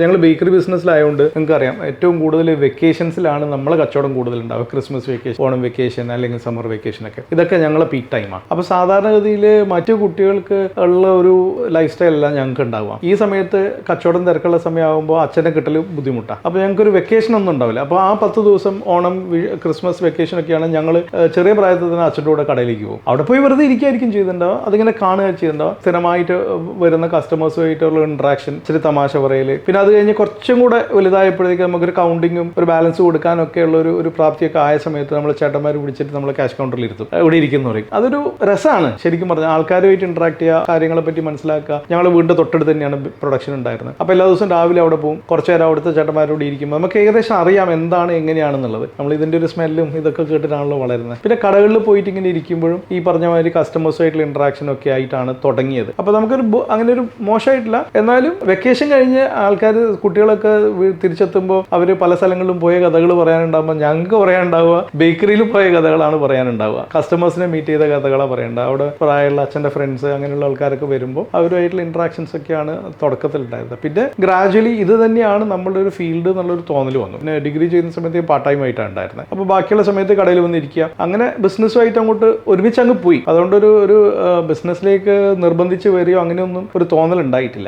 ഞങ്ങൾ ബേക്കറി ബിസിനസ്സിലായതുകൊണ്ട് നിങ്ങൾക്കറിയാം ഏറ്റവും കൂടുതൽ വെക്കേഷൻസിലാണ് നമ്മളെ കച്ചവടം കൂടുതലുണ്ടാവുക. ക്രിസ്മസ് വെക്കേഷൻ, ഓണം വെക്കേഷൻ അല്ലെങ്കിൽ സമ്മർ വെക്കേഷൻ ഒക്കെ ഇതൊക്കെ ഞങ്ങളെ പീക്ക് ടൈമാണ്. അപ്പോൾ സാധാരണഗതിയിൽ മറ്റു കുട്ടികൾക്ക് ഉള്ള ഒരു ലൈഫ് സ്റ്റൈൽ അല്ല ഞങ്ങൾക്ക് ഉണ്ടാവുക. ഈ സമയത്ത് കച്ചവടം തിരക്കുള്ള സമയമാകുമ്പോൾ അച്ഛനെ കിട്ടൽ ബുദ്ധിമുട്ടാണ്. അപ്പോൾ ഞങ്ങൾക്കൊരു വെക്കേഷൻ ഒന്നും ഉണ്ടാവില്ല. അപ്പോൾ ആ 10 ദിവസം ഓണം, ക്രിസ്മസ് വെക്കേഷൻ ഒക്കെയാണ് ഞങ്ങൾ ചെറിയ പ്രായത്തിൽ തന്നെ അച്ഛൻ്റെ കൂടെ കടയിലേക്ക് പോകും. അവിടെ പോയി വെറുതെ ഇരിക്കുകയായിരിക്കും ചെയ്തിട്ടുണ്ടാവുക, അതിങ്ങനെ കാണുക ചെയ്തിട്ടുണ്ടാവുക. സ്ഥിരമായിട്ട് വരുന്ന കസ്റ്റമേഴ്സുമായിട്ടുള്ള ഇൻട്രാക്ഷൻ, ഇച്ചിരി തമാശ പറയൽ, പിന്നെ അത് കഴിഞ്ഞ് കുറച്ചും കൂടെ വലുതായപ്പോഴേക്ക് നമുക്കൊരു കൗണ്ടിങ്ങും ഒരു ബാലൻസ് കൊടുക്കാനൊക്കെ ഉള്ള ഒരു പ്രാപ്തിയൊക്കെ ആയ സമയത്ത് നമ്മൾ ചേട്ടന്മാർ പിടിച്ചിട്ട് നമ്മൾ ക്യാഷ് കൗണ്ടറിൽ ഇരുത്തും. ഇവിടെ ഇരിക്കുന്ന പറയും. അതൊരു രസമാണ് ശരിക്കും പറഞ്ഞാൽ. ആൾക്കാരുമായിട്ട് ഇന്ററാക്ട് ചെയ്യുക, കാര്യങ്ങളെ പറ്റി മനസ്സിലാക്കുക. ഞങ്ങൾ വീടിൻ്റെ തൊട്ടടുത്ത് തന്നെയാണ് പ്രൊഡക്ഷൻ ഉണ്ടായിരുന്നത്. അപ്പോൾ എല്ലാ ദിവസവും രാവിലെ അവിടെ പോകും. കുറച്ച് നേരം അവിടുത്തെ ചേട്ടന്മാരോട് ഇരിക്കുമ്പോൾ നമുക്ക് ഏകദേശം അറിയാം എന്താണ് എങ്ങനെയാണെന്നുള്ളത്. നമ്മൾ ഇതിൻ്റെ ഒരു സ്മെല്ലും ഇതൊക്കെ കേട്ടിട്ടാണല്ലോ വളരുന്നത്. പിന്നെ കടകളിൽ പോയിട്ട് ഇങ്ങനെ ഇരിക്കുമ്പോഴും ഈ പറഞ്ഞ മാതിരി കസ്റ്റമേഴ്സുമായിട്ടുള്ള ഇന്ററാക്ഷൻ ഒക്കെ ആയിട്ടാണ് തുടങ്ങിയത്. അപ്പോൾ നമുക്കൊരു അങ്ങനെ ഒരു മോശമായിട്ടില്ല. എന്നാലും വെക്കേഷൻ കഴിഞ്ഞ് ആൾക്കാർ, കുട്ടികളൊക്കെ തിരിച്ചെത്തുമ്പോൾ അവർ പല സ്ഥലങ്ങളിലും പോയ കഥകൾ പറയാനുണ്ടാകുമ്പോൾ ഞങ്ങൾക്ക് പറയാനുണ്ടാവുക ബേക്കറിയിൽ പോയ കഥകളാണ് പറയാനുണ്ടാവുക. കസ്റ്റമേഴ്സിനെ മീറ്റ് ചെയ്ത കഥകളാണ് പറയാനുണ്ടാവുക. അവിടെ പ്രായമുള്ള അച്ഛൻ്റെ ഫ്രണ്ട്സ് അങ്ങനെയുള്ള ആൾക്കാരൊക്കെ വരുമ്പോൾ അവരുമായിട്ടുള്ള ഇൻട്രാക്ഷൻസ് ഒക്കെയാണ് തുടക്കത്തിൽ ഉണ്ടായിരുന്നത്. പിന്നെ ഗ്രാജുവലി ഇത് തന്നെയാണ് നമ്മളുടെ ഒരു ഫീൽഡ് എന്നുള്ളൊരു തോന്നൽ വന്നു. പിന്നെ ഡിഗ്രി ചെയ്യുന്ന സമയത്ത് പാർട്ട് ടൈം ആയിട്ടാണ് ഉണ്ടായിരുന്നത്. അപ്പോൾ ബാക്കിയുള്ള സമയത്ത് കടയിൽ വന്നിരിക്കുക, അങ്ങനെ ബിസിനസ്സുമായിട്ട് അങ്ങോട്ട് ഒരുമിച്ച് അങ്ങ് പോയി. അതുകൊണ്ടൊരു ബിസിനസ്സിലേക്ക് നിർബന്ധിച്ച് വരികയോ അങ്ങനെയൊന്നും ഒരു തോന്നൽ ഉണ്ടായിട്ടില്ല.